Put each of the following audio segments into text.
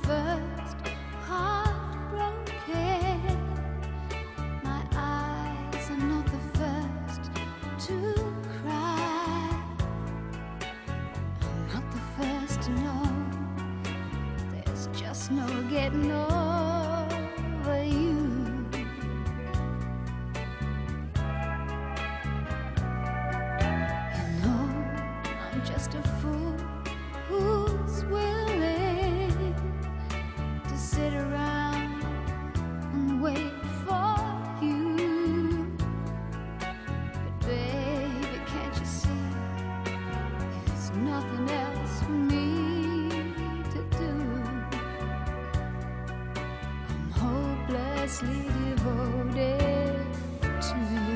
first heartbroken. My eyes are not the first to cry. I'm not the first to know. There's just no getting over you. You know, I'm just a fool who's willing to sit around and wait for you. But baby, can't you see there's nothing else for me to do? I'm hopelessly devoted to you.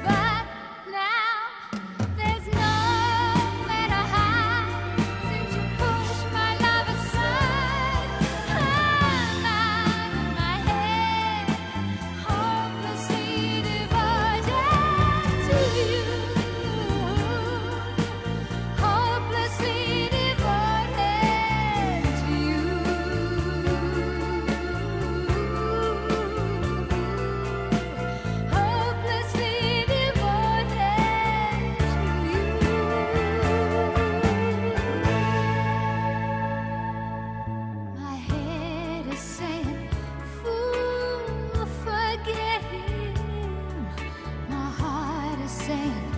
But now there's nowhere to hide since you pushed my love aside. I'm out of my head, hopelessly devoted to you. Hopelessly devoted to you. Hopelessly devoted to you. My head is saying, fool, forget him. My heart is saying,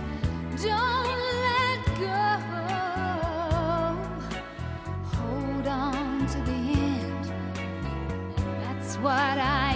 don't let go. Hold on to the end. That's what I